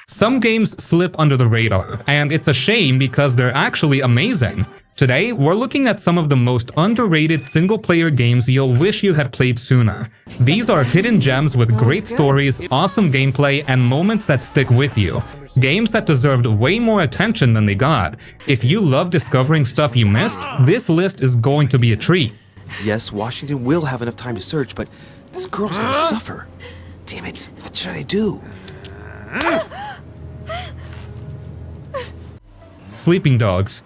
Some games slip under the radar, and it's a shame because they're actually amazing. Today, we're looking at some of the most underrated single-player games you'll wish you had played sooner. These are hidden gems with great stories, awesome gameplay, and moments that stick with you. Games that deserved way more attention than they got. If you love discovering stuff you missed, this list is going to be a treat. Yes, Washington will have enough time to search, but this girl's gonna suffer. Damn it, what should I do? Sleeping Dogs.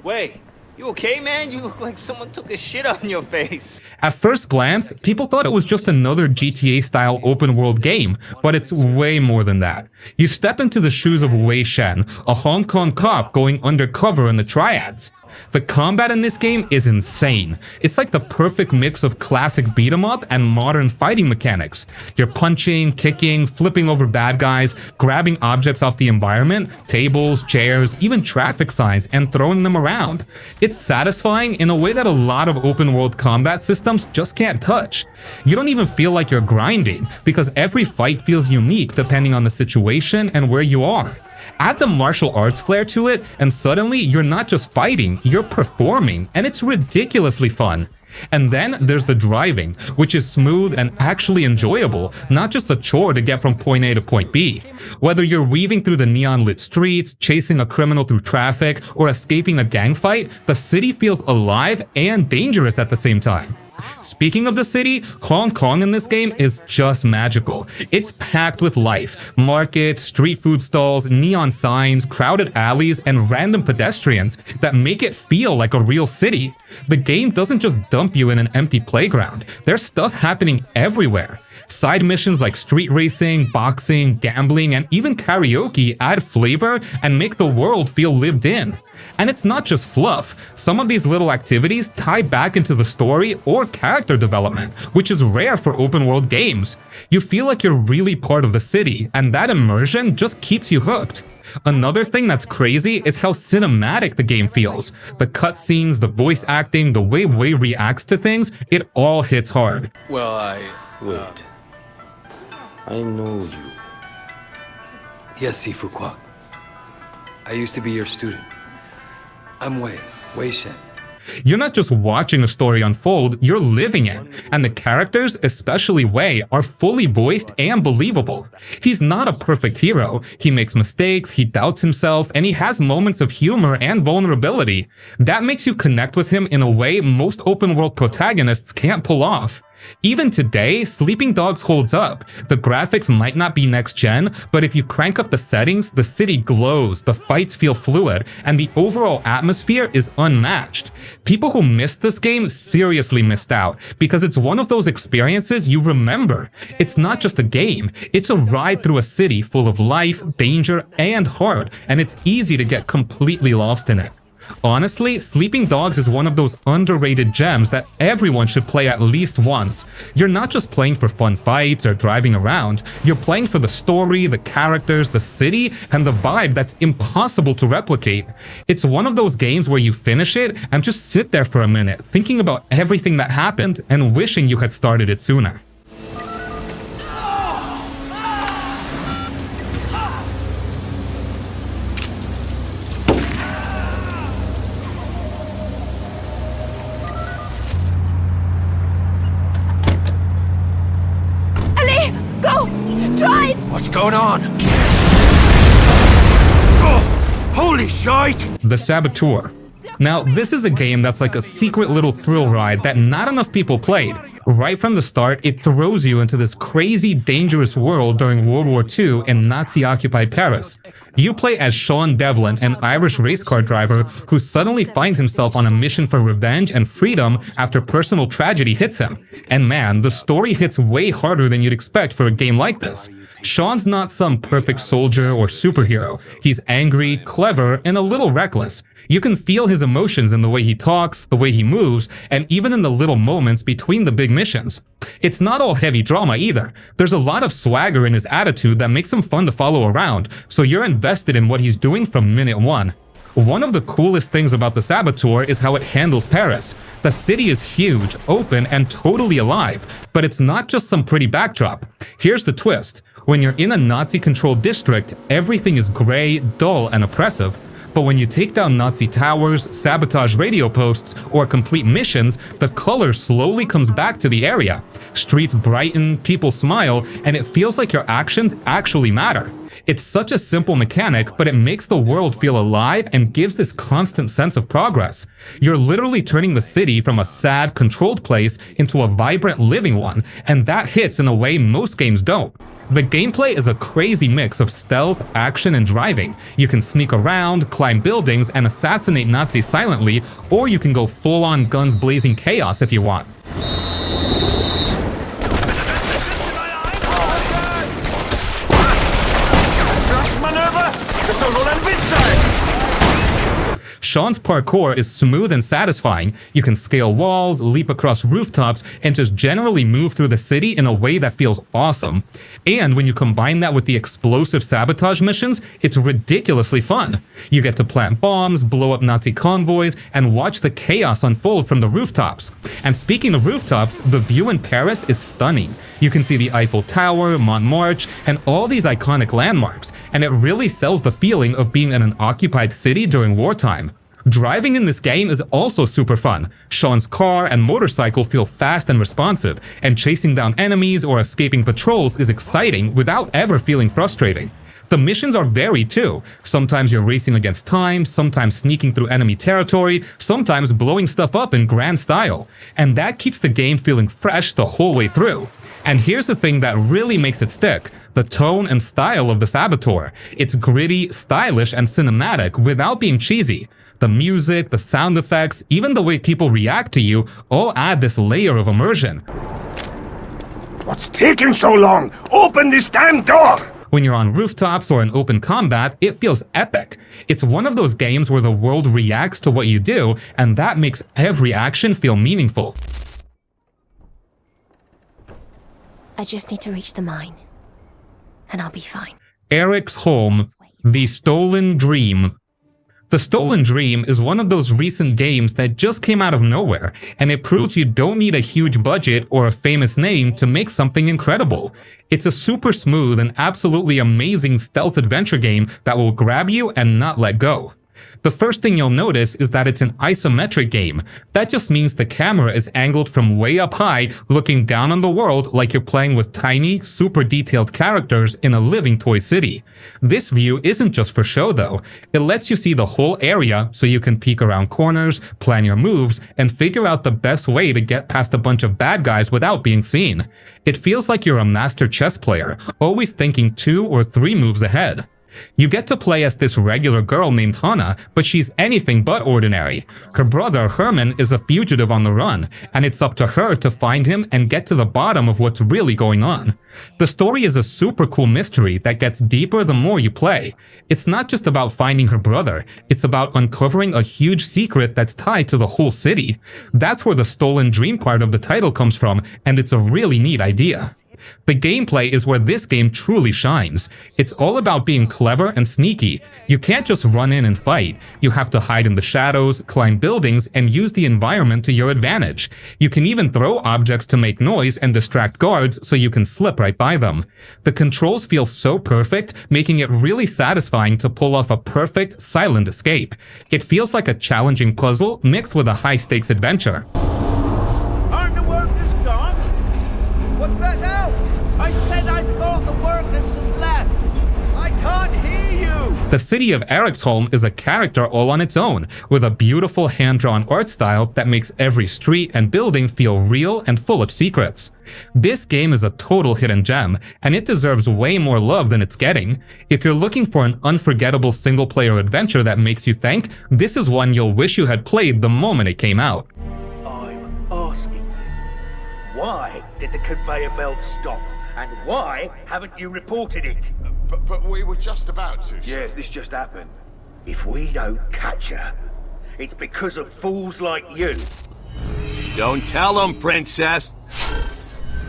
Wait, you okay, man? You look like someone took a shit on your face. At first glance, people thought it was just another GTA-style open-world game, but it's way more than that. You step into the shoes of Wei Shen, a Hong Kong cop going undercover in the Triads. The combat in this game is insane. It's like the perfect mix of classic beat-em-up and modern fighting mechanics. You're punching, kicking, flipping over bad guys, grabbing objects off the environment, tables, chairs, even traffic signs, and throwing them around. It's satisfying in a way that a lot of open-world combat systems just can't touch. You don't even feel like you're grinding, because every fight feels unique depending on the situation and where you are. Add the martial arts flair to it, and suddenly you're not just fighting, you're performing, and it's ridiculously fun. And then there's the driving, which is smooth and actually enjoyable, not just a chore to get from point A to point B. Whether you're weaving through the neon-lit streets, chasing a criminal through traffic, or escaping a gang fight, the city feels alive and dangerous at the same time. Speaking of the city, Hong Kong in this game is just magical. It's packed with life. Markets, street food stalls, neon signs, crowded alleys, and random pedestrians that make it feel like a real city. The game doesn't just dump you in an empty playground. There's stuff happening everywhere. Side missions like street racing, boxing, gambling, and even karaoke add flavor and make the world feel lived in. And it's not just fluff. Some of these little activities tie back into the story or character development, which is rare for open-world games. You feel like you're really part of the city, and that immersion just keeps you hooked. Another thing that's crazy is how cinematic the game feels. The cutscenes, the voice acting, the way Wei reacts to things, it all hits hard. Well, Wait. I know you. Yes, Sifu. I used to be your student. I'm Wei Shen. You're not just watching a story unfold, you're living it. And the characters, especially Wei, are fully voiced and believable. He's not a perfect hero. He makes mistakes, he doubts himself, and he has moments of humor and vulnerability. That makes you connect with him in a way most open-world protagonists can't pull off. Even today, Sleeping Dogs holds up. The graphics might not be next-gen, but if you crank up the settings, the city glows, the fights feel fluid, and the overall atmosphere is unmatched. People who missed this game seriously missed out, because it's one of those experiences you remember. It's not just a game, it's a ride through a city full of life, danger, and heart, and it's easy to get completely lost in it. Honestly, Sleeping Dogs is one of those underrated gems that everyone should play at least once. You're not just playing for fun fights or driving around, you're playing for the story, the characters, the city, and the vibe that's impossible to replicate. It's one of those games where you finish it and just sit there for a minute, thinking about everything that happened and wishing you had started it sooner. What's going on? Oh, holy shite! The Saboteur. Now, this is a game that's like a secret little thrill ride that not enough people played. Right from the start, it throws you into this crazy, dangerous world during World War II in Nazi-occupied Paris. You play as Sean Devlin, an Irish race car driver who suddenly finds himself on a mission for revenge and freedom after personal tragedy hits him. And man, the story hits way harder than you'd expect for a game like this. Sean's not some perfect soldier or superhero. He's angry, clever, and a little reckless. You can feel his emotions in the way he talks, the way he moves, and even in the little moments between the big missions. It's not all heavy drama either. There's a lot of swagger in his attitude that makes him fun to follow around, so you're invested in what he's doing from minute one. One of the coolest things about the Saboteur is how it handles Paris. The city is huge, open, and totally alive, but it's not just some pretty backdrop. Here's the twist. When you're in a Nazi-controlled district, everything is gray, dull, and oppressive. But when you take down Nazi towers, sabotage radio posts, or complete missions, the color slowly comes back to the area. Streets brighten, people smile, and it feels like your actions actually matter. It's such a simple mechanic, but it makes the world feel alive and gives this constant sense of progress. You're literally turning the city from a sad, controlled place into a vibrant, living one, and that hits in a way most games don't. The gameplay is a crazy mix of stealth, action, and driving. You can sneak around, climb buildings, and assassinate Nazis silently, or you can go full-on guns blazing chaos if you want. Sean's parkour is smooth and satisfying. You can scale walls, leap across rooftops, and just generally move through the city in a way that feels awesome. And when you combine that with the explosive sabotage missions, it's ridiculously fun. You get to plant bombs, blow up Nazi convoys, and watch the chaos unfold from the rooftops. And speaking of rooftops, the view in Paris is stunning. You can see the Eiffel Tower, Montmartre, and all these iconic landmarks, and it really sells the feeling of being in an occupied city during wartime. Driving in this game is also super fun. Sean's car and motorcycle feel fast and responsive, and chasing down enemies or escaping patrols is exciting without ever feeling frustrating. The missions are varied too. Sometimes you're racing against time, sometimes sneaking through enemy territory, sometimes blowing stuff up in grand style. And that keeps the game feeling fresh the whole way through. And here's the thing that really makes it stick: the tone and style of the Saboteur. It's gritty, stylish, and cinematic without being cheesy. The music, the sound effects, even the way people react to you all add this layer of immersion. What's taking so long? Open this damn door! When you're on rooftops or in open combat, it feels epic. It's one of those games where the world reacts to what you do, and that makes every action feel meaningful. I just need to reach the mine, and I'll be fine. Eriksholm, The Stolen Dream. The Stolen Dream is one of those recent games that just came out of nowhere, and it proves you don't need a huge budget or a famous name to make something incredible. It's a super smooth and absolutely amazing stealth adventure game that will grab you and not let go. The first thing you'll notice is that it's an isometric game. That just means the camera is angled from way up high, looking down on the world like you're playing with tiny, super detailed characters in a living toy city. This view isn't just for show though. It lets you see the whole area so you can peek around corners, plan your moves, and figure out the best way to get past a bunch of bad guys without being seen. It feels like you're a master chess player, always thinking 2 or 3 moves ahead. You get to play as this regular girl named Hannah, but she's anything but ordinary. Her brother, Herman, is a fugitive on the run, and it's up to her to find him and get to the bottom of what's really going on. The story is a super cool mystery that gets deeper the more you play. It's not just about finding her brother, it's about uncovering a huge secret that's tied to the whole city. That's where the Stolen Dream part of the title comes from, and it's a really neat idea. The gameplay is where this game truly shines. It's all about being clever and sneaky. You can't just run in and fight. You have to hide in the shadows, climb buildings, and use the environment to your advantage. You can even throw objects to make noise and distract guards so you can slip right by them. The controls feel so perfect, making it really satisfying to pull off a perfect, silent escape. It feels like a challenging puzzle mixed with a high-stakes adventure. Aren't the workers gone? What's that now? I said I thought the workers had left. I can't hear you! The city of Eriksholm is a character all on its own, with a beautiful hand-drawn art style that makes every street and building feel real and full of secrets. This game is a total hidden gem, and it deserves way more love than it's getting. If you're looking for an unforgettable single-player adventure that makes you think, this is one you'll wish you had played the moment it came out. I'm asking you, why did the conveyor belt stop? And why haven't you reported it? But we were just about to. Yeah, this just happened. If we don't catch her, it's because of fools like you. Don't tell them, Princess.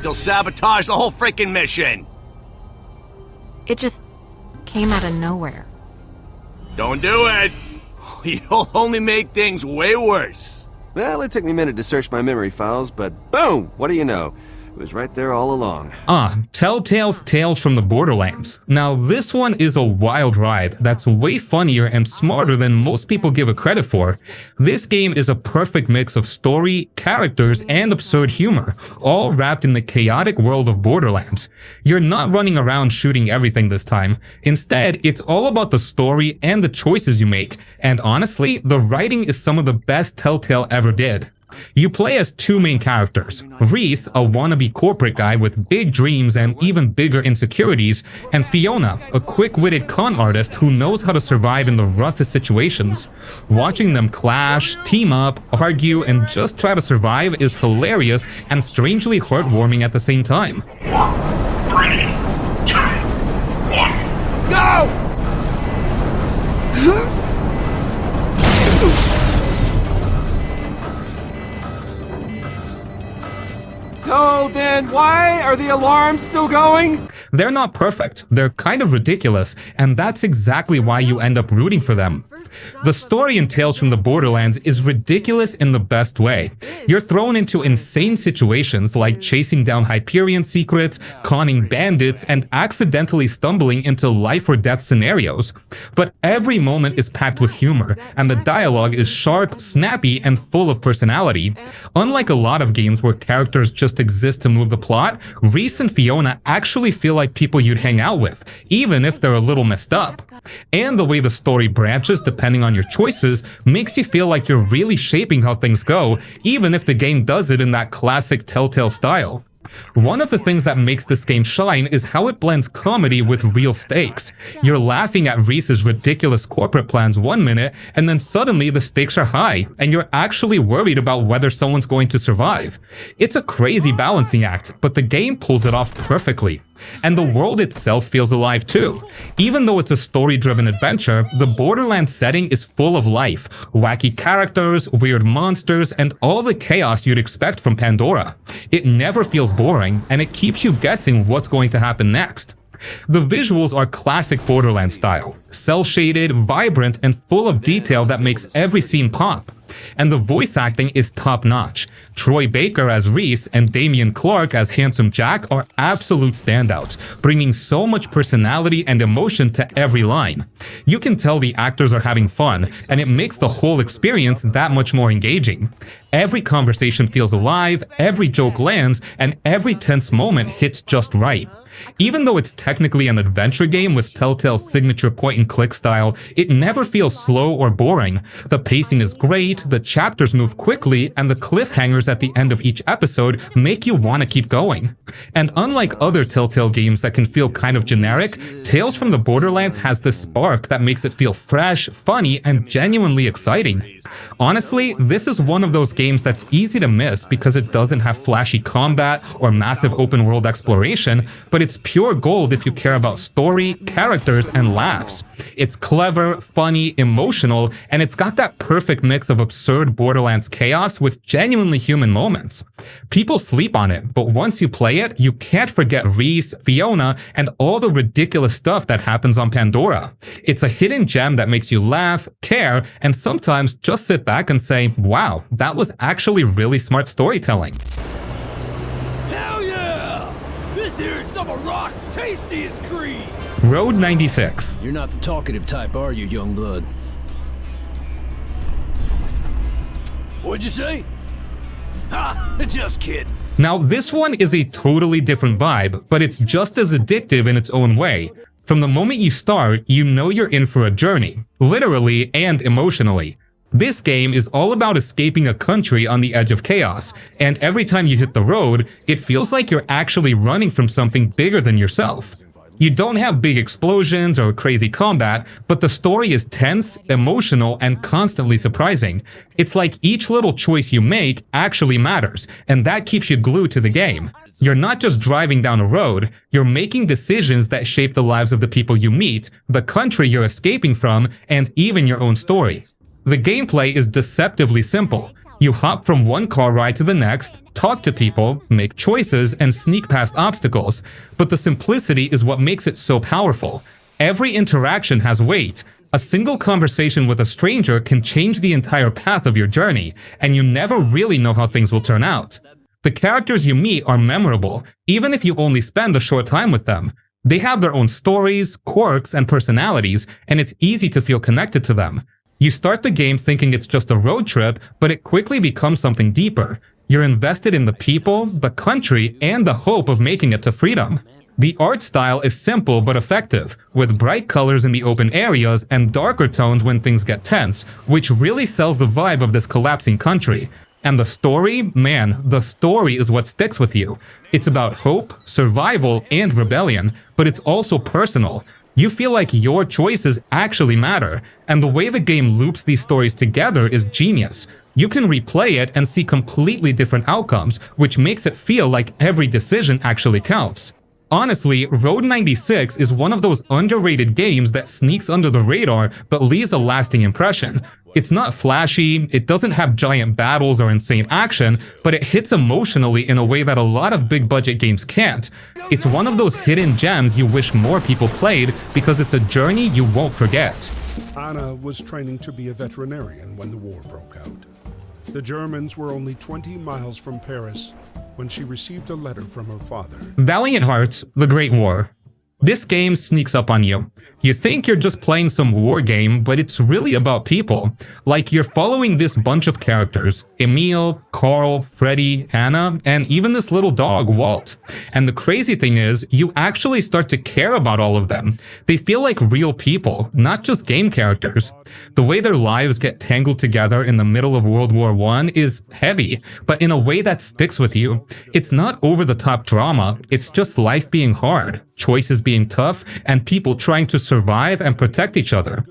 They'll sabotage the whole freaking mission. It just came out of nowhere. Don't do it. You'll only make things way worse. Well, it took me a minute to search my memory files, but boom! What do you know? It was right there all along. Telltale's Tales from the Borderlands. Now this one is a wild ride that's way funnier and smarter than most people give it credit for. This game is a perfect mix of story, characters, and absurd humor, all wrapped in the chaotic world of Borderlands. You're not running around shooting everything this time. Instead, it's all about the story and the choices you make, and honestly, the writing is some of the best Telltale ever did. You play as two main characters, Ryse, a wannabe corporate guy with big dreams and even bigger insecurities, and Fiona, a quick-witted con artist who knows how to survive in the roughest situations. Watching them clash, team up, argue, and just try to survive is hilarious and strangely heartwarming at the same time. 3, 2, 1, go! So then, why are the alarms still going? They're not perfect, they're kind of ridiculous, and that's exactly why you end up rooting for them. The story in Tales from the Borderlands is ridiculous in the best way. You're thrown into insane situations like chasing down Hyperion secrets, conning bandits, and accidentally stumbling into life or death scenarios. But every moment is packed with humor, and the dialogue is sharp, snappy, and full of personality. Unlike a lot of games where characters just exist to move the plot, Ryse and Fiona actually feel like people you'd hang out with, even if they're a little messed up. And the way the story branches depending on your choices makes you feel like you're really shaping how things go, even if the game does it in that classic Telltale style. One of the things that makes this game shine is how it blends comedy with real stakes. You're laughing at Ryse's ridiculous corporate plans one minute, and then suddenly the stakes are high, and you're actually worried about whether someone's going to survive. It's a crazy balancing act, but the game pulls it off perfectly. And the world itself feels alive too. Even though it's a story-driven adventure, the Borderlands setting is full of life, wacky characters, weird monsters, and all the chaos you'd expect from Pandora. It never feels boring, and it keeps you guessing what's going to happen next. The visuals are classic Borderlands style, cel-shaded, vibrant, and full of detail that makes every scene pop. And the voice acting is top-notch. Troy Baker as Ryse and Damian Clark as Handsome Jack are absolute standouts, bringing so much personality and emotion to every line. You can tell the actors are having fun, and it makes the whole experience that much more engaging. Every conversation feels alive, every joke lands, and every tense moment hits just right. Even though it's technically an adventure game with Telltale's signature point-and-click style, it never feels slow or boring. The pacing is great, the chapters move quickly, and the cliffhangers at the end of each episode make you want to keep going. And unlike other Telltale games that can feel kind of generic, Tales from the Borderlands has this spark that makes it feel fresh, funny, and genuinely exciting. Honestly, this is one of those games that's easy to miss because it doesn't have flashy combat or massive open-world exploration, but it's pure gold if you care about story, characters, and laughs. It's clever, funny, emotional, and it's got that perfect mix of absurd Borderlands chaos with genuinely human moments. People sleep on it, but once you play it, you can't forget Ryse, Fiona, and all the ridiculous stuff that happens on Pandora. It's a hidden gem that makes you laugh, care, and sometimes just sit back and say, wow, that was actually really smart storytelling. Hell yeah! This here's some of Rock's tastiest cream! Road 96. You're not the talkative type, are you, young blood? What'd you say? Ha! Just kidding. Now, this one is a totally different vibe, but it's just as addictive in its own way. From the moment you start, you know you're in for a journey, literally and emotionally. This game is all about escaping a country on the edge of chaos, and every time you hit the road, it feels like you're actually running from something bigger than yourself. You don't have big explosions or crazy combat, but the story is tense, emotional, and constantly surprising. It's like each little choice you make actually matters, and that keeps you glued to the game. You're not just driving down a road, you're making decisions that shape the lives of the people you meet, the country you're escaping from, and even your own story. The gameplay is deceptively simple. You hop from one car ride to the next, talk to people, make choices, and sneak past obstacles. But the simplicity is what makes it so powerful. Every interaction has weight. A single conversation with a stranger can change the entire path of your journey, and you never really know how things will turn out. The characters you meet are memorable, even if you only spend a short time with them. They have their own stories, quirks, and personalities, and it's easy to feel connected to them. You start the game thinking it's just a road trip, but it quickly becomes something deeper. You're invested in the people, the country, and the hope of making it to freedom. The art style is simple but effective, with bright colors in the open areas and darker tones when things get tense, which really sells the vibe of this collapsing country. And the story, man, the story is what sticks with you. It's about hope, survival, and rebellion, but it's also personal. You feel like your choices actually matter, and the way the game loops these stories together is genius. You can replay it and see completely different outcomes, which makes it feel like every decision actually counts. Honestly, Road 96 is one of those underrated games that sneaks under the radar but leaves a lasting impression. It's not flashy, it doesn't have giant battles or insane action, but it hits emotionally in a way that a lot of big budget games can't. It's one of those hidden gems you wish more people played because it's a journey you won't forget. Anna was training to be a veterinarian when the war broke out. The Germans were only 20 miles from Paris when she received a letter from her father. Valiant Hearts: The Great War. This game sneaks up on you. You think you're just playing some war game, but it's really about people. Like, you're following this bunch of characters: Emil, Carl, Freddy, Anna, and even this little dog, Walt. And the crazy thing is, you actually start to care about all of them. They feel like real people, not just game characters. The way their lives get tangled together in the middle of World War I is heavy, but in a way that sticks with you. It's not over-the-top drama, it's just life being hard, choices being tough, and people trying to survive and protect each other.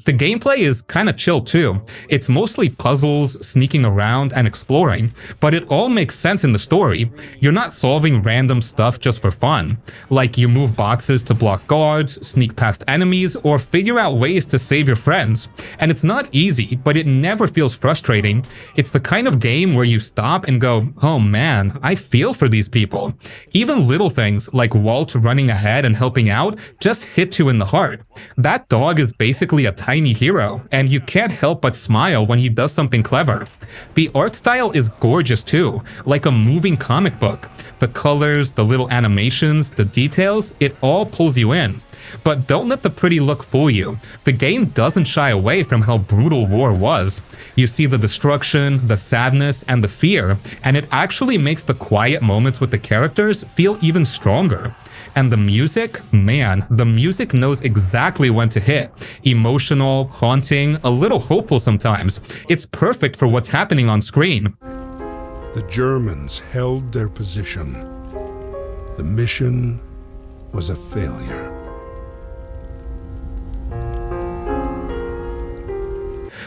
The gameplay is kinda chill too. It's mostly puzzles, sneaking around, and exploring, but it all makes sense in the story. You're not solving random stuff just for fun. Like, you move boxes to block guards, sneak past enemies, or figure out ways to save your friends. And it's not easy, but it never feels frustrating. It's the kind of game where you stop and go, oh man, I feel for these people. Even little things like Walt running ahead and helping out just hit you in the heart. That dog is basically a tiny hero, and you can't help but smile when he does something clever. The art style is gorgeous too, like a moving comic book. The colors, the little animations, the details, it all pulls you in. But don't let the pretty look fool you. The game doesn't shy away from how brutal war was. You see the destruction, the sadness, and the fear, and it actually makes the quiet moments with the characters feel even stronger. And the music, man, the music knows exactly when to hit. Emotional, haunting, a little hopeful sometimes. It's perfect for what's happening on screen. The Germans held their position. The mission was a failure.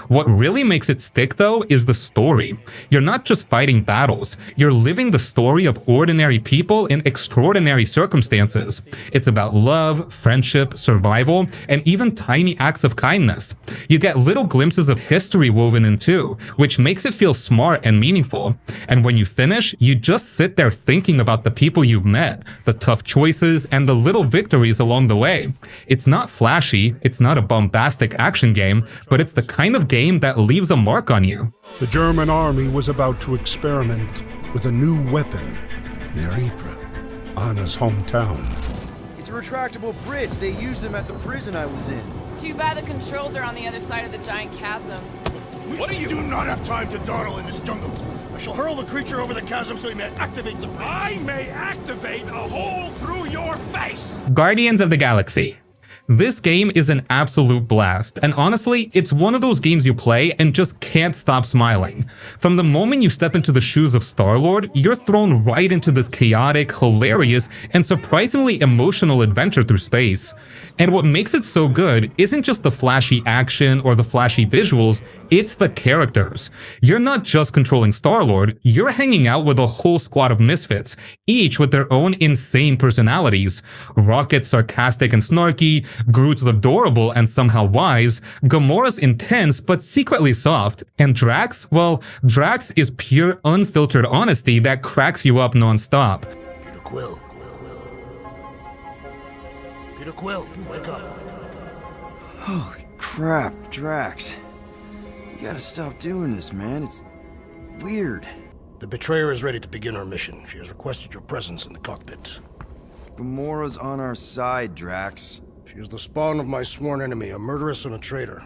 What really makes it stick though is the story. You're not just fighting battles, you're living the story of ordinary people in extraordinary circumstances. It's about love, friendship, survival, and even tiny acts of kindness. You get little glimpses of history woven in too, which makes it feel smart and meaningful. And when you finish, you just sit there thinking about the people you've met, the tough choices, and the little victories along the way. It's not flashy, it's not a bombastic action game, but it's the kind of game that leaves a mark on you. The German army was about to experiment with a new weapon near Ypres, Anna's hometown. It's a retractable bridge. They used them at the prison I was in. Too bad the controls are on the other side of the giant chasm. What are you? Do not have time to dawdle in this jungle. I shall hurl the creature over the chasm so he may activate the bridge. I may activate a hole through your face! Guardians of the Galaxy. This game is an absolute blast, and honestly, it's one of those games you play and just can't stop smiling. From the moment you step into the shoes of Star-Lord, you're thrown right into this chaotic, hilarious, and surprisingly emotional adventure through space. And what makes it so good isn't just the flashy action or the flashy visuals, it's the characters. You're not just controlling Star-Lord, you're hanging out with a whole squad of misfits, each with their own insane personalities. Rocket's sarcastic and snarky, Groot's adorable and somehow wise, Gamora's intense but secretly soft, and Drax, well, Drax is pure unfiltered honesty that cracks you up non-stop. Peter Quill. Peter Quill, wake up. Holy crap, Drax. You gotta stop doing this, man. It's weird. The betrayer is ready to begin her mission. She has requested your presence in the cockpit. Gamora's on our side, Drax. She is the spawn of my sworn enemy, a murderess and a traitor.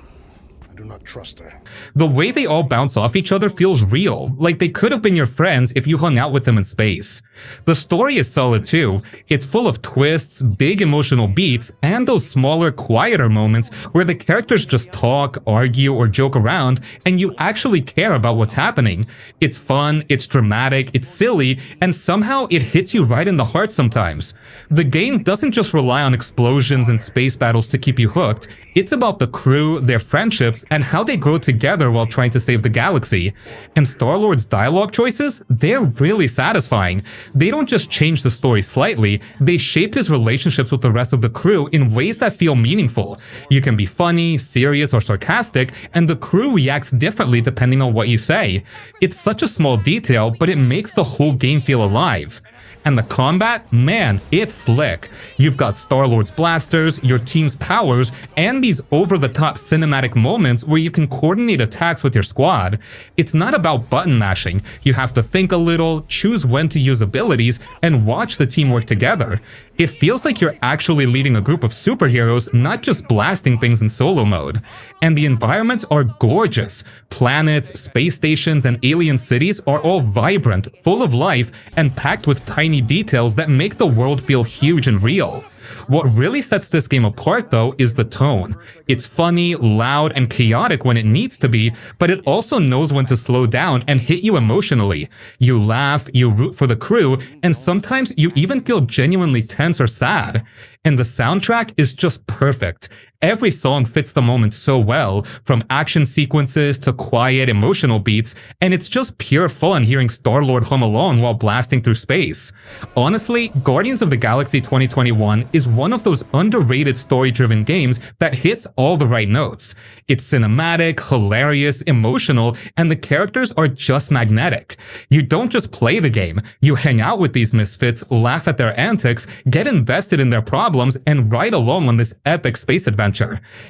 I do not trust her. The way they all bounce off each other feels real, like they could have been your friends if you hung out with them in space. The story is solid too. It's full of twists, big emotional beats, and those smaller, quieter moments where the characters just talk, argue, or joke around, and you actually care about what's happening. It's fun, it's dramatic, it's silly, and somehow it hits you right in the heart sometimes. The game doesn't just rely on explosions and space battles to keep you hooked. It's about the crew, their friendships, and how they grow together while trying to save the galaxy. And Star-Lord's dialogue choices? They're really satisfying. They don't just change the story slightly, they shape his relationships with the rest of the crew in ways that feel meaningful. You can be funny, serious, or sarcastic, and the crew reacts differently depending on what you say. It's such a small detail, but it makes the whole game feel alive. And the combat? Man, it's slick. You've got Star-Lord's blasters, your team's powers, and these over-the-top cinematic moments where you can coordinate attacks with your squad. It's not about button mashing. You have to think a little, choose when to use abilities, and watch the team work together. It feels like you're actually leading a group of superheroes, not just blasting things in solo mode. And the environments are gorgeous. Planets, space stations, and alien cities are all vibrant, full of life, and packed with tiny details that make the world feel huge and real. What really sets this game apart, though, is the tone. It's funny, loud, and chaotic when it needs to be, but it also knows when to slow down and hit you emotionally. You laugh, you root for the crew, and sometimes you even feel genuinely tense or sad. And the soundtrack is just perfect. Every song fits the moment so well, from action sequences to quiet, emotional beats, and it's just pure fun hearing Star-Lord hum along while blasting through space. Honestly, Guardians of the Galaxy 2021 is one of those underrated story-driven games that hits all the right notes. It's cinematic, hilarious, emotional, and the characters are just magnetic. You don't just play the game, you hang out with these misfits, laugh at their antics, get invested in their problems, and ride along on this epic space adventure.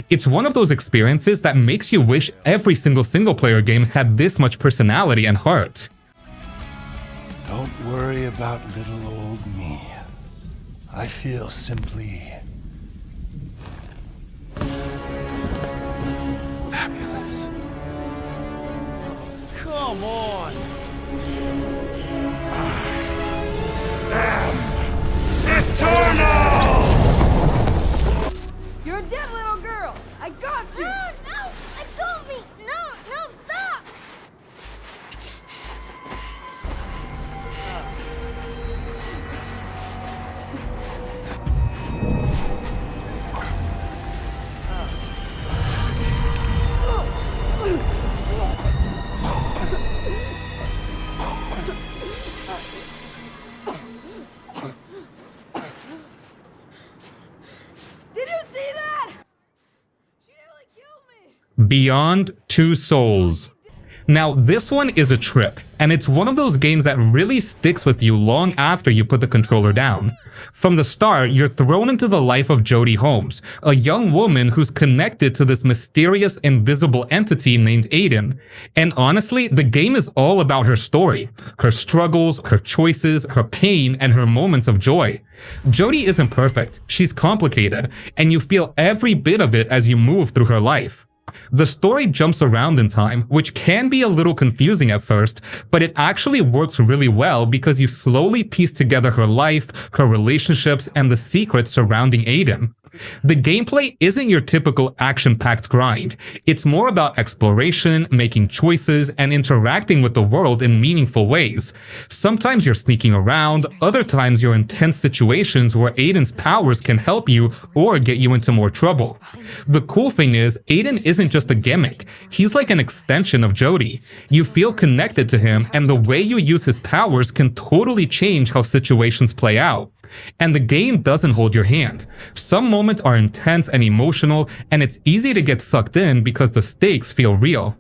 It's one of those experiences that makes you wish every single-player game had this much personality and heart. Don't worry about little old me. I feel simply fabulous. Come on! Eternal! You're a dead little girl! I got you! No! Let go of me! No! Stop! Did you see that? She nearly killed me! Beyond Two Souls. Now, this one is a trip, and it's one of those games that really sticks with you long after you put the controller down. From the start, you're thrown into the life of Jodie Holmes, a young woman who's connected to this mysterious invisible entity named Aiden. And honestly, the game is all about her story, her struggles, her choices, her pain, and her moments of joy. Jodie isn't perfect, she's complicated, and you feel every bit of it as you move through her life. The story jumps around in time, which can be a little confusing at first, but it actually works really well because you slowly piece together her life, her relationships, and the secrets surrounding Aiden. The gameplay isn't your typical action-packed grind. It's more about exploration, making choices, and interacting with the world in meaningful ways. Sometimes you're sneaking around, other times you're in tense situations where Aiden's powers can help you or get you into more trouble. The cool thing is, Aiden isn't just a gimmick. He's like an extension of Jodie. You feel connected to him, and the way you use his powers can totally change how situations play out. And the game doesn't hold your hand. Some moments are intense and emotional, and it's easy to get sucked in because the stakes feel real.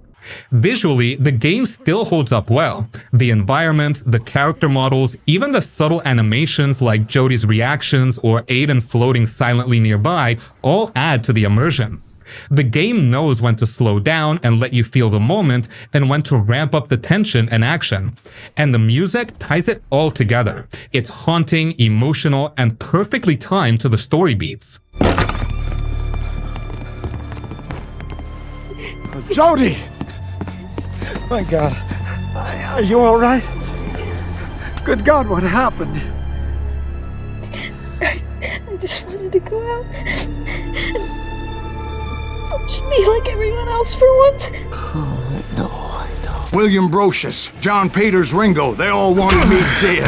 Visually, the game still holds up well. The environment, the character models, even the subtle animations like Jodie's reactions or Aiden floating silently nearby all add to the immersion. The game knows when to slow down and let you feel the moment, and when to ramp up the tension and action. And the music ties it all together. It's haunting, emotional, and perfectly timed to the story beats. Jody! My God. Are you all right? Good God, what happened? I just wanted to go out and just be like everyone else for once. Oh, no. William Brocious, John Peters Ringo, they all wanted me dead.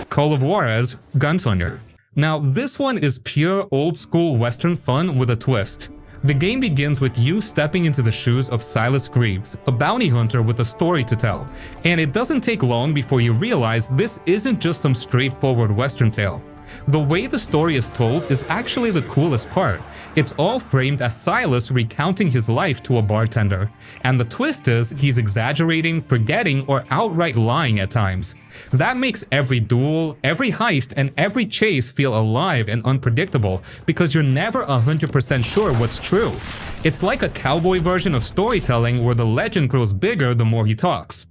Call of Juarez, Gunslinger. Now, this one is pure old-school Western fun with a twist. The game begins with you stepping into the shoes of Silas Greaves, a bounty hunter with a story to tell. And it doesn't take long before you realize this isn't just some straightforward Western tale. The way the story is told is actually the coolest part. It's all framed as Silas recounting his life to a bartender. And the twist is he's exaggerating, forgetting, or outright lying at times. That makes every duel, every heist, and every chase feel alive and unpredictable because you're never 100% sure what's true. It's like a cowboy version of storytelling where the legend grows bigger the more he talks.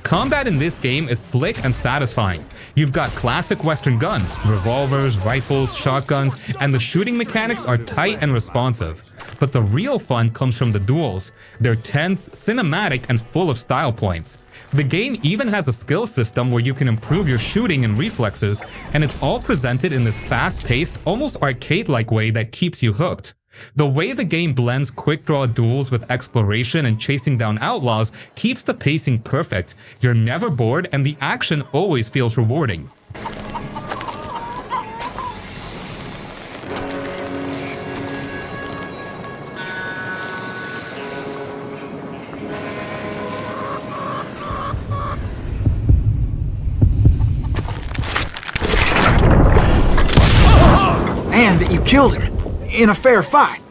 Combat in this game is slick and satisfying. You've got classic Western guns, revolvers, rifles, shotguns, and the shooting mechanics are tight and responsive. But the real fun comes from the duels. They're tense, cinematic, and full of style points. The game even has a skill system where you can improve your shooting and reflexes, and it's all presented in this fast-paced, almost arcade-like way that keeps you hooked. The way the game blends quick-draw duels with exploration and chasing down outlaws keeps the pacing perfect. You're never bored, and the action always feels rewarding. And that you killed him. In a fair fight.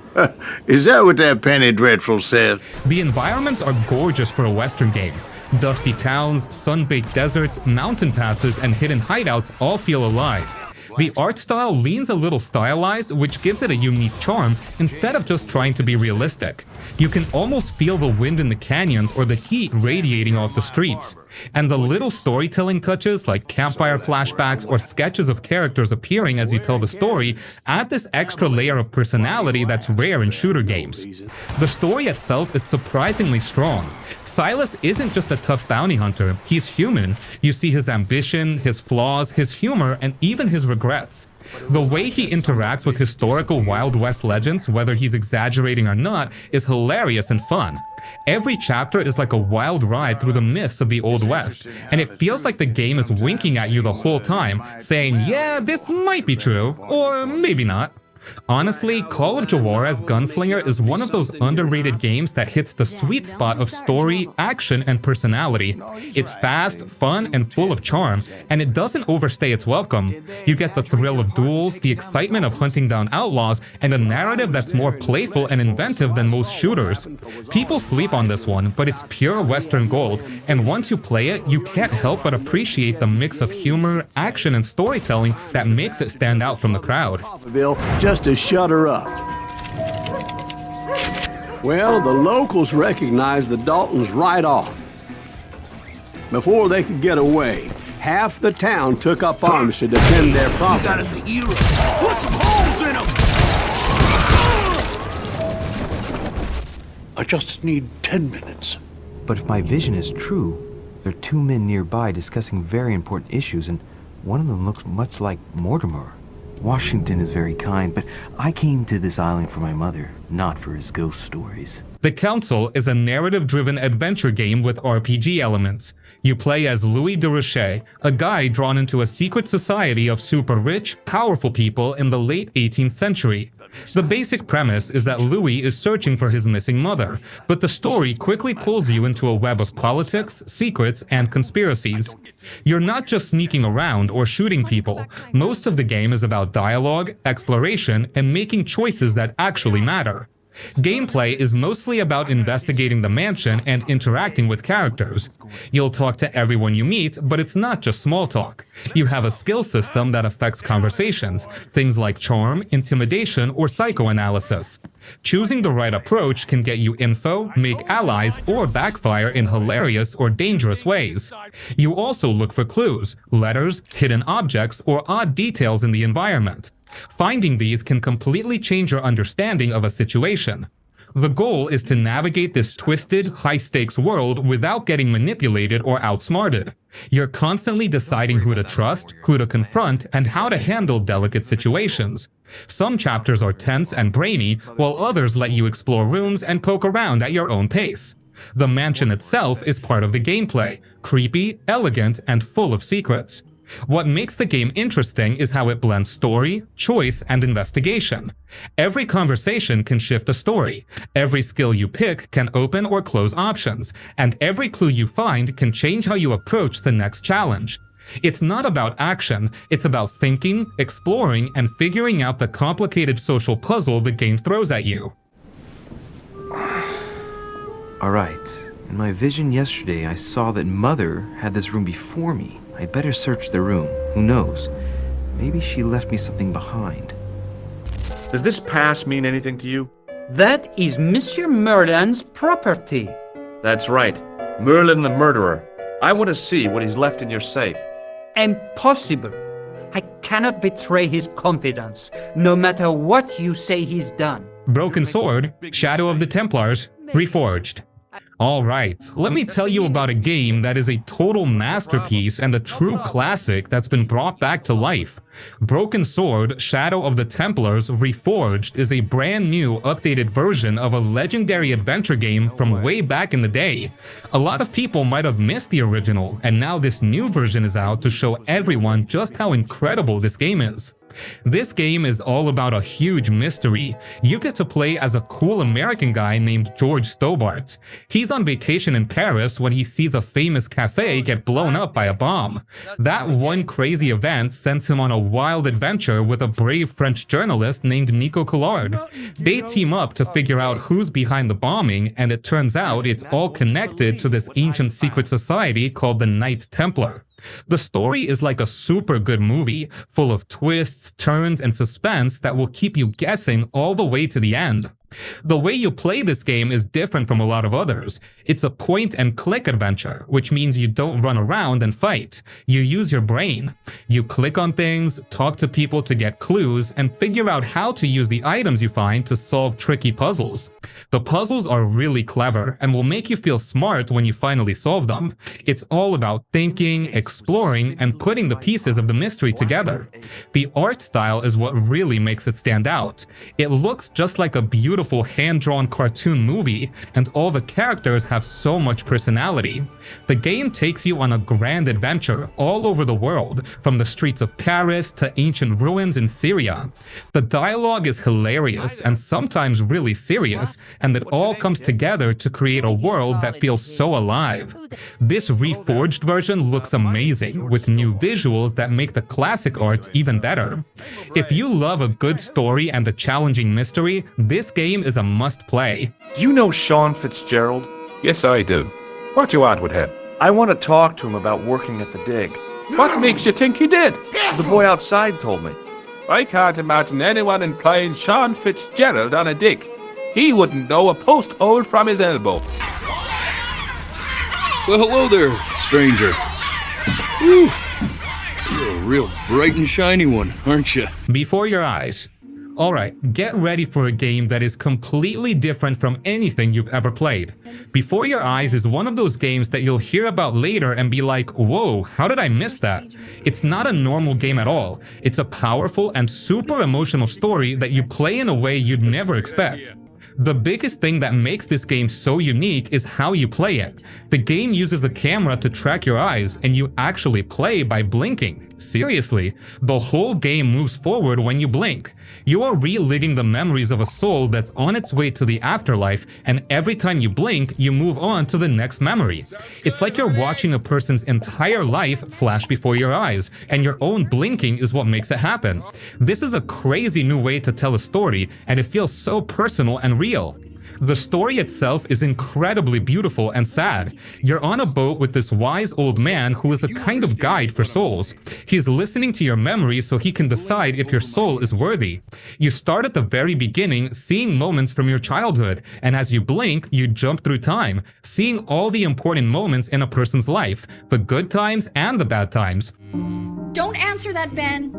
Is that what that Penny Dreadful said? The environments are gorgeous for a Western game. Dusty towns, sun-baked deserts, mountain passes, and hidden hideouts all feel alive. The art style leans a little stylized, which gives it a unique charm instead of just trying to be realistic. You can almost feel the wind in the canyons or the heat radiating off the streets. And the little storytelling touches like campfire flashbacks or sketches of characters appearing as you tell the story add this extra layer of personality that's rare in shooter games. The story itself is surprisingly strong. Silas isn't just a tough bounty hunter, he's human. You see his ambition, his flaws, his humor, and even his regrets. The way he interacts with historical Wild West legends, whether he's exaggerating or not, is hilarious and fun. Every chapter is like a wild ride through the myths of the Old West, and it feels like the game is winking at you the whole time, saying, yeah, this might be true, or maybe not. Honestly, Call of Juarez Gunslinger is one of those underrated games that hits the sweet spot of story, action, and personality. It's fast, fun, and full of charm, and it doesn't overstay its welcome. You get the thrill of duels, the excitement of hunting down outlaws, and a narrative that's more playful and inventive than most shooters. People sleep on this one, but it's pure Western gold, and once you play it, you can't help but appreciate the mix of humor, action, and storytelling that makes it stand out from the crowd. Just to shut her up. Well, the locals recognized the Daltons right off. Before they could get away, half the town took up arms to defend their property. You got us a hero. Put some holes in him! I just need 10 minutes. But if my vision is true, there are two men nearby discussing very important issues, and one of them looks much like Mortimer. Washington is very kind, but I came to this island for my mother, not for his ghost stories. The Council is a narrative-driven adventure game with RPG elements. You play as Louis de Rocher, a guy drawn into a secret society of super rich, powerful people in the late 18th century. The basic premise is that Louis is searching for his missing mother, but the story quickly pulls you into a web of politics, secrets, and conspiracies. You're not just sneaking around or shooting people. Most of the game is about dialogue, exploration, and making choices that actually matter. Gameplay is mostly about investigating the mansion and interacting with characters. You'll talk to everyone you meet, but it's not just small talk. You have a skill system that affects conversations, things like charm, intimidation, or psychoanalysis. Choosing the right approach can get you info, make allies, or backfire in hilarious or dangerous ways. You also look for clues, letters, hidden objects, or odd details in the environment. Finding these can completely change your understanding of a situation. The goal is to navigate this twisted, high-stakes world without getting manipulated or outsmarted. You're constantly deciding who to trust, who to confront, and how to handle delicate situations. Some chapters are tense and brainy, while others let you explore rooms and poke around at your own pace. The mansion itself is part of the gameplay, creepy, elegant, and full of secrets. What makes the game interesting is how it blends story, choice, and investigation. Every conversation can shift a story, every skill you pick can open or close options, and every clue you find can change how you approach the next challenge. It's not about action, it's about thinking, exploring, and figuring out the complicated social puzzle the game throws at you. Alright, in my vision yesterday I saw that Mother had this room before me. I'd better search the room. Who knows? Maybe she left me something behind. Does this pass mean anything to you? That is Monsieur Merlin's property. That's right. Merlin the murderer. I want to see what he's left in your safe. Impossible. I cannot betray his confidence, no matter what you say he's done. Broken Sword, Shadow of the Templars, Reforged. Alright, let me tell you about a game that is a total masterpiece and a true classic that's been brought back to life. Broken Sword, Shadow of the Templars Reforged is a brand new, updated version of a legendary adventure game from way back in the day. A lot of people might have missed the original, and now this new version is out to show everyone just how incredible this game is. This game is all about a huge mystery. You get to play as a cool American guy named George Stobart. He's on vacation in Paris when he sees a famous cafe get blown up by a bomb. That one crazy event sends him on a wild adventure with a brave French journalist named Nico Collard. They team up to figure out who's behind the bombing, and it turns out it's all connected to this ancient secret society called the Knights Templar. The story is like a super good movie, full of twists, turns, and suspense that will keep you guessing all the way to the end. The way you play this game is different from a lot of others. It's a point-and-click adventure, which means you don't run around and fight. You use your brain. You click on things, talk to people to get clues, and figure out how to use the items you find to solve tricky puzzles. The puzzles are really clever and will make you feel smart when you finally solve them. It's all about thinking, exploring, and putting the pieces of the mystery together. The art style is what really makes it stand out. It looks just like a beautiful hand-drawn cartoon movie, and all the characters have so much personality. The game takes you on a grand adventure all over the world, from the streets of Paris to ancient ruins in Syria. The dialogue is hilarious and sometimes really serious, and it all comes together to create a world that feels so alive. This reforged version looks amazing, with new visuals that make the classic art even better. If you love a good story and a challenging mystery, this game is a must-play. Do you know Sean Fitzgerald? Yes, I do. What do you want with him? I want to talk to him about working at the dig. What makes you think he did? The boy outside told me. I can't imagine anyone employing Sean Fitzgerald on a dig. He wouldn't know a post hole from his elbow. Well, hello there, stranger. Whew. You're a real bright and shiny one, aren't you? Before your eyes. Alright, get ready for a game that is completely different from anything you've ever played. Before Your Eyes is one of those games that you'll hear about later and be like, whoa, how did I miss that? It's not a normal game at all. It's a powerful and super emotional story that you play in a way you'd never expect. The biggest thing that makes this game so unique is how you play it. The game uses a camera to track your eyes, and you actually play by blinking. Seriously, the whole game moves forward when you blink. You are reliving the memories of a soul that's on its way to the afterlife, and every time you blink, you move on to the next memory. It's like you're watching a person's entire life flash before your eyes, and your own blinking is what makes it happen. This is a crazy new way to tell a story, and it feels so personal and real. The story itself is incredibly beautiful and sad. You're on a boat with this wise old man who is a kind of guide for souls. He's listening to your memories so he can decide if your soul is worthy. You start at the very beginning, seeing moments from your childhood, and as you blink, you jump through time, seeing all the important moments in a person's life, the good times and the bad times. Don't answer that, Ben.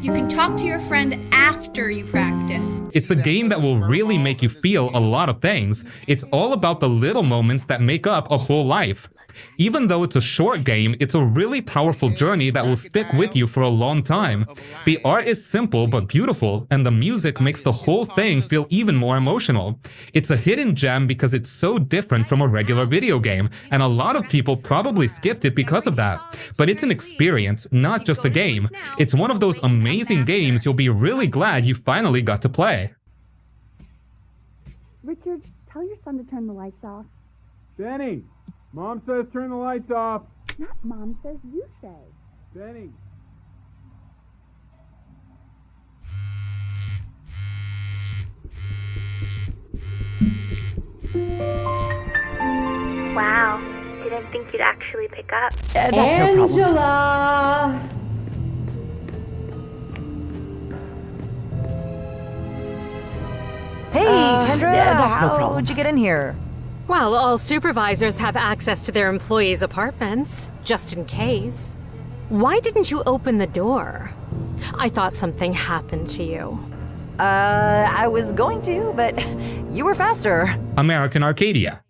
You can talk to your friend after you practice. It's a game that will really make you feel a lot of things. It's all about the little moments that make up a whole life. Even though it's a short game, it's a really powerful journey that will stick with you for a long time. The art is simple but beautiful, and the music makes the whole thing feel even more emotional. It's a hidden gem because it's so different from a regular video game, and a lot of people probably skipped it because of that. But it's an experience, not just a game. It's one of those amazing games you'll be really glad you finally got to play. Richard, tell your son to turn the lights off. Benny! Mom says turn the lights off. Not Mom says, you say. Benny. Wow. Didn't think you'd actually pick up. That's no problem. Angela! Hey, Kendra, that's no problem. how'd you get in here? Well, all supervisors have access to their employees' apartments, just in case. Why didn't you open the door? I thought something happened to you. I was going to, but you were faster. American Arcadia.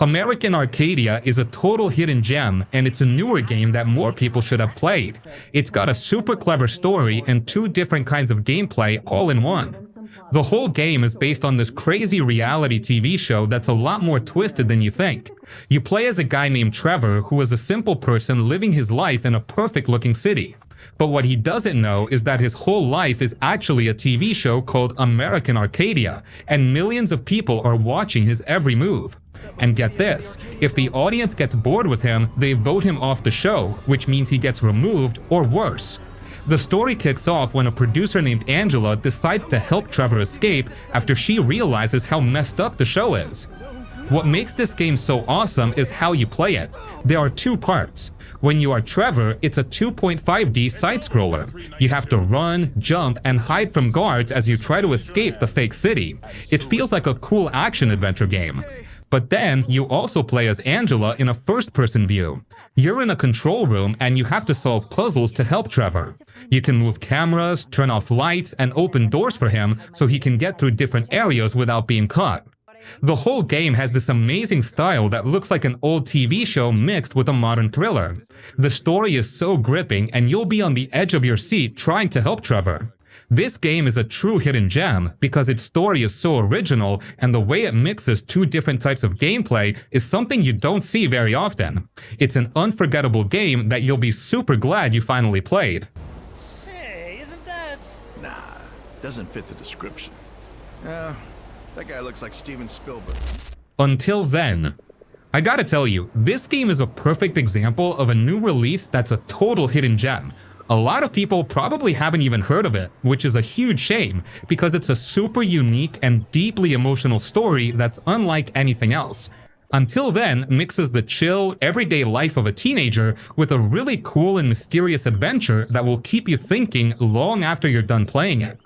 American Arcadia is a total hidden gem, and it's a newer game that more people should have played. It's got a super clever story and 2 different kinds of gameplay all in one. The whole game is based on this crazy reality TV show that's a lot more twisted than you think. You play as a guy named Trevor who is a simple person living his life in a perfect-looking city. But what he doesn't know is that his whole life is actually a TV show called American Arcadia, and millions of people are watching his every move. And get this, if the audience gets bored with him, they vote him off the show, which means he gets removed or worse. The story kicks off when a producer named Angela decides to help Trevor escape after she realizes how messed up the show is. What makes this game so awesome is how you play it. There are 2 parts. When you are Trevor, it's a 2.5D side-scroller. You have to run, jump, and hide from guards as you try to escape the fake city. It feels like a cool action-adventure game. But then, you also play as Angela in a first-person view. You're in a control room and you have to solve puzzles to help Trevor. You can move cameras, turn off lights, and open doors for him so he can get through different areas without being caught. The whole game has this amazing style that looks like an old TV show mixed with a modern thriller. The story is so gripping and you'll be on the edge of your seat trying to help Trevor. This game is a true hidden gem because its story is so original, and the way it mixes 2 different types of gameplay is something you don't see very often. It's an unforgettable game that you'll be super glad you finally played. Say, isn't that... Nah, doesn't fit the description. That guy looks like Steven Spielberg. Until then. I gotta tell you, this game is a perfect example of a new release that's a total hidden gem. A lot of people probably haven't even heard of it, which is a huge shame because it's a super unique and deeply emotional story that's unlike anything else. Until Then mixes the chill, everyday life of a teenager with a really cool and mysterious adventure that will keep you thinking long after you're done playing it.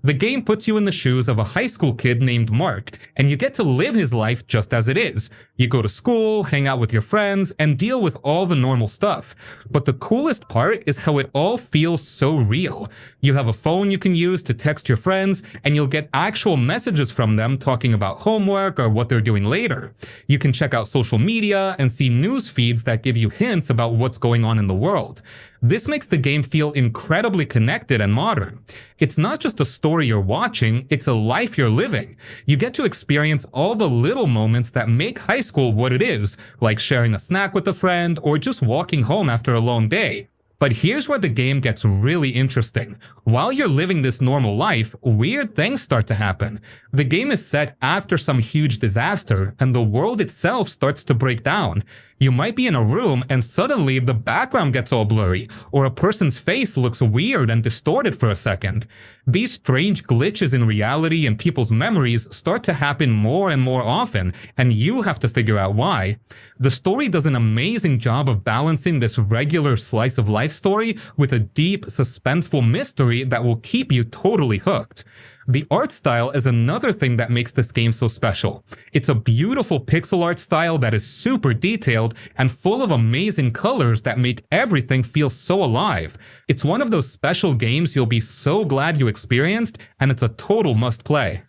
The game puts you in the shoes of a high school kid named Mark, and you get to live his life just as it is. You go to school, hang out with your friends, and deal with all the normal stuff. But the coolest part is how it all feels so real. You have a phone you can use to text your friends, and you'll get actual messages from them talking about homework or what they're doing later. You can check out social media and see news feeds that give you hints about what's going on in the world. This makes the game feel incredibly connected and modern. It's not just a story you're watching, it's a life you're living. You get to experience all the little moments that make high school what it is, like sharing a snack with a friend or just walking home after a long day. But here's where the game gets really interesting. While you're living this normal life, weird things start to happen. The game is set after some huge disaster, and the world itself starts to break down. You might be in a room and suddenly the background gets all blurry, or a person's face looks weird and distorted for a second. These strange glitches in reality and people's memories start to happen more and more often, and you have to figure out why. The story does an amazing job of balancing this regular slice of life story with a deep, suspenseful mystery that will keep you totally hooked. The art style is another thing that makes this game so special. It's a beautiful pixel art style that is super detailed and full of amazing colors that make everything feel so alive. It's one of those special games you'll be so glad you experienced, and it's a total must-play.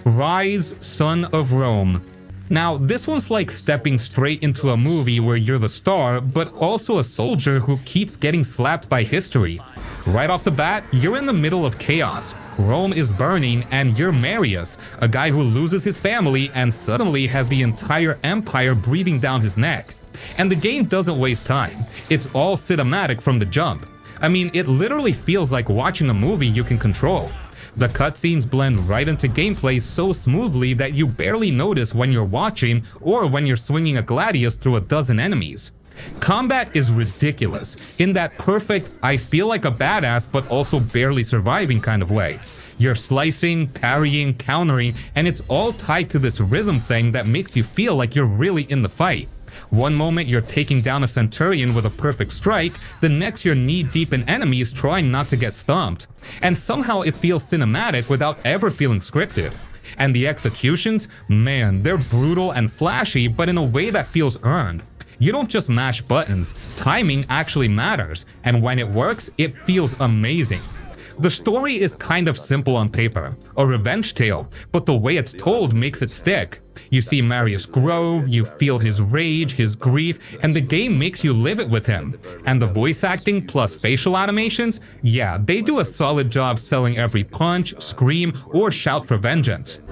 Ryse, Son of Rome. Now, this one's like stepping straight into a movie where you're the star, but also a soldier who keeps getting slapped by history. Right off the bat, you're in the middle of chaos. Rome is burning, and you're Marius, a guy who loses his family and suddenly has the entire empire breathing down his neck. And the game doesn't waste time. It's all cinematic from the jump. I mean, it literally feels like watching a movie you can control. The cutscenes blend right into gameplay so smoothly that you barely notice when you're watching or when you're swinging a gladius through a dozen enemies. Combat is ridiculous, in that perfect, I feel like a badass but also barely surviving kind of way. You're slicing, parrying, countering, and it's all tied to this rhythm thing that makes you feel like you're really in the fight. One moment you're taking down a centurion with a perfect strike, the next you're knee-deep in enemies trying not to get stomped. And somehow it feels cinematic without ever feeling scripted. And the executions, man, they're brutal and flashy, but in a way that feels earned. You don't just mash buttons, timing actually matters, and when it works, it feels amazing. The story is kind of simple on paper, a revenge tale, but the way it's told makes it stick. You see Marius grow, you feel his rage, his grief, and the game makes you live it with him. And the voice acting plus facial animations, yeah, they do a solid job selling every punch, scream, or shout for vengeance.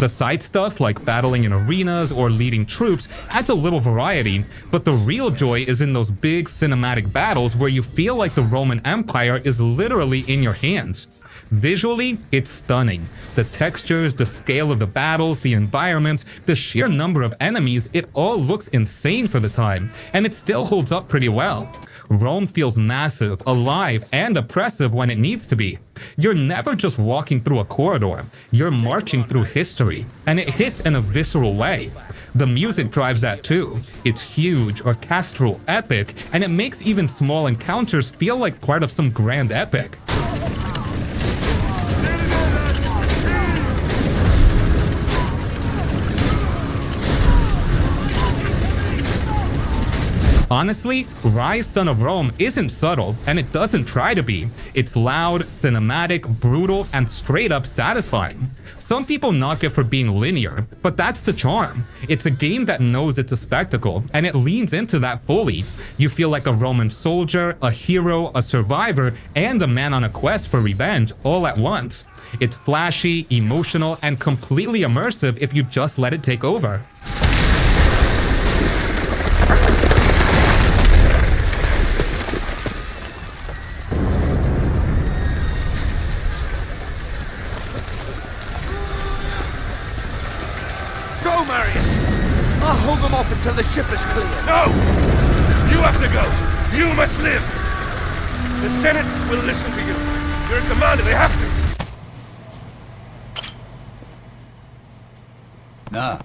The side stuff, like battling in arenas or leading troops, adds a little variety, but the real joy is in those big cinematic battles where you feel like the Roman Empire is literally in your hands. Visually, it's stunning. The textures, the scale of the battles, the environments, the sheer number of enemies, it all looks insane for the time, and it still holds up pretty well. Rome feels massive, alive, and oppressive when it needs to be. You're never just walking through a corridor, you're marching through history, and it hits in a visceral way. The music drives that too. It's huge, orchestral, epic, and it makes even small encounters feel like part of some grand epic. Honestly, Ryse, Son of Rome isn't subtle, and it doesn't try to be. It's loud, cinematic, brutal, and straight up satisfying. Some people knock it for being linear, but that's the charm. It's a game that knows it's a spectacle, and it leans into that fully. You feel like a Roman soldier, a hero, a survivor, and a man on a quest for revenge all at once. It's flashy, emotional, and completely immersive if you just let it take over. Go, Marius! I'll hold them off until the ship is clear. No! You have to go! You must live! The Senate will listen to you. You're a commander, they have to. Nah.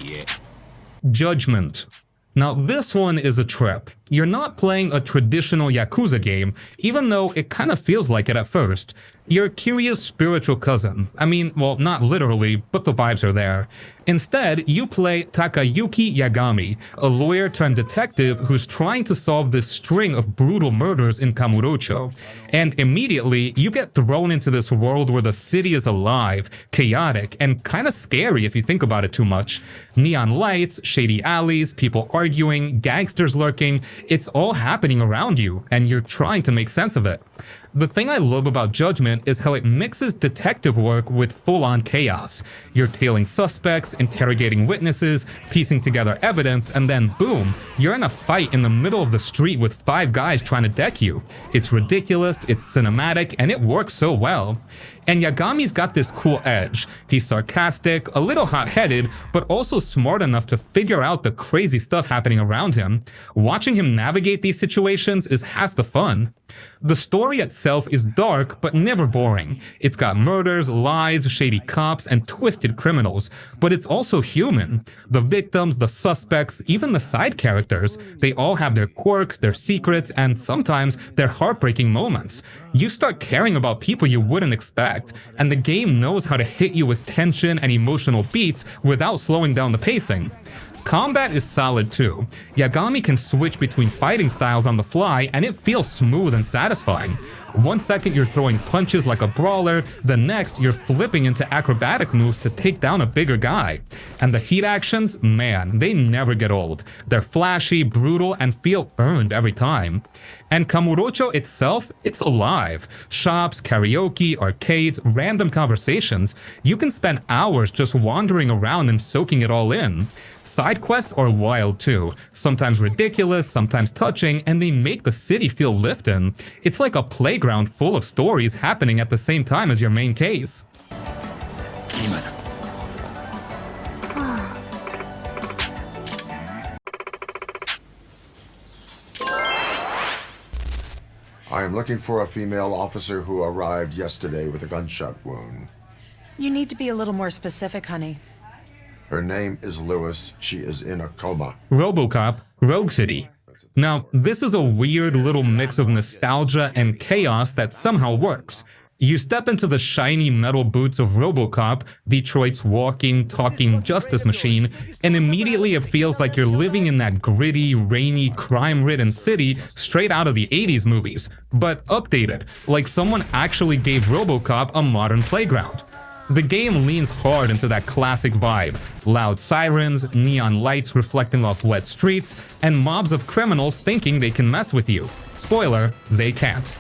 Yeah. Judgment. Now this one is a trip. You're not playing a traditional Yakuza game, even though it kind of feels like it at first. You're Kiryu's spiritual cousin. I mean, well, not literally, but the vibes are there. Instead, you play Takayuki Yagami, a lawyer turned detective who's trying to solve this string of brutal murders in Kamurocho. And immediately, you get thrown into this world where the city is alive, chaotic, and kinda scary if you think about it too much. Neon lights, shady alleys, people arguing, gangsters lurking, it's all happening around you, and you're trying to make sense of it. The thing I love about Judgment is how it mixes detective work with full-on chaos. You're tailing suspects, interrogating witnesses, piecing together evidence, and then boom, you're in a fight in the middle of the street with 5 guys trying to deck you. It's ridiculous, it's cinematic, and it works so well. And Yagami's got this cool edge. He's sarcastic, a little hot-headed, but also smart enough to figure out the crazy stuff happening around him. Watching him navigate these situations is half the fun. The story itself is dark, but never boring. It's got murders, lies, shady cops, and twisted criminals, but it's also human. The victims, the suspects, even the side characters, they all have their quirks, their secrets, and sometimes their heartbreaking moments. You start caring about people you wouldn't expect, and the game knows how to hit you with tension and emotional beats without slowing down the pacing. Combat is solid too. Yagami can switch between fighting styles on the fly and it feels smooth and satisfying. One second you're throwing punches like a brawler, the next you're flipping into acrobatic moves to take down a bigger guy. And the heat actions, man, they never get old. They're flashy, brutal, and feel earned every time. And Kamurocho itself, it's alive. Shops, karaoke, arcades, random conversations. You can spend hours just wandering around and soaking it all in. Side quests are wild too, sometimes ridiculous, sometimes touching, and they make the city feel lived in. It's like a playground full of stories happening at the same time as your main case. I am looking for a female officer who arrived yesterday with a gunshot wound. You need to be a little more specific, honey. Her name is Lewis. She is in a coma. RoboCop, Rogue City. Now, this is a weird little mix of nostalgia and chaos that somehow works. You step into the shiny metal boots of RoboCop, Detroit's walking, talking justice machine, and immediately it feels like you're living in that gritty, rainy, crime-ridden city straight out of the 80s movies, but updated, like someone actually gave RoboCop a modern playground. The game leans hard into that classic vibe, loud sirens, neon lights reflecting off wet streets, and mobs of criminals thinking they can mess with you. Spoiler, they can't.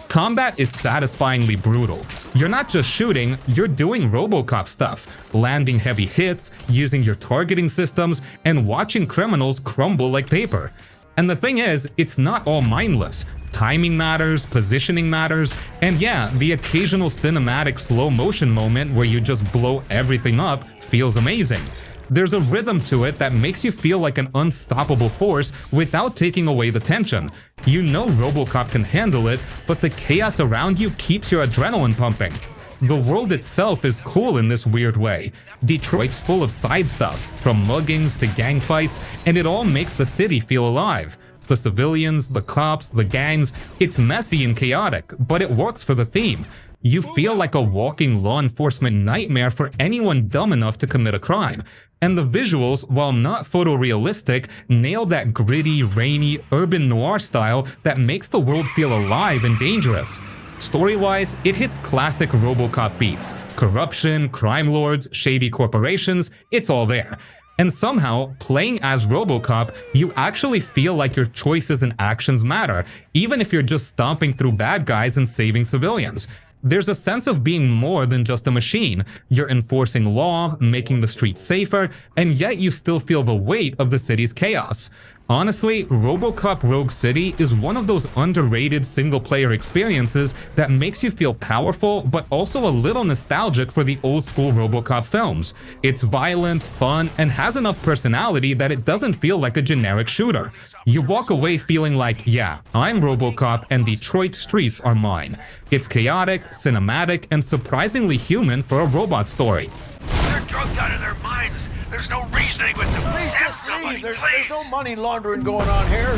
Combat is satisfyingly brutal. You're not just shooting, you're doing RoboCop stuff, landing heavy hits, using your targeting systems, and watching criminals crumble like paper. And the thing is, it's not all mindless. Timing matters, positioning matters, and yeah, the occasional cinematic slow motion moment where you just blow everything up feels amazing. There's a rhythm to it that makes you feel like an unstoppable force without taking away the tension. You know RoboCop can handle it, but the chaos around you keeps your adrenaline pumping. The world itself is cool in this weird way. Detroit's full of side stuff, from muggings to gang fights, and it all makes the city feel alive. The civilians, the cops, the gangs, it's messy and chaotic, but it works for the theme. You feel like a walking law enforcement nightmare for anyone dumb enough to commit a crime. And the visuals, while not photorealistic, nail that gritty, rainy, urban noir style that makes the world feel alive and dangerous. Story-wise, it hits classic RoboCop beats. Corruption, crime lords, shady corporations, it's all there. And somehow, playing as RoboCop, you actually feel like your choices and actions matter, even if you're just stomping through bad guys and saving civilians. There's a sense of being more than just a machine. You're enforcing law, making the streets safer, and yet you still feel the weight of the city's chaos. Honestly, RoboCop Rogue City is one of those underrated single-player experiences that makes you feel powerful, but also a little nostalgic for the old-school RoboCop films. It's violent, fun, and has enough personality that it doesn't feel like a generic shooter. You walk away feeling like, yeah, I'm RoboCop and Detroit streets are mine. It's chaotic, cinematic, and surprisingly human for a robot story. They're drugged out of their minds. There's no reasoning with them. Please just leave. There's no money laundering going on here.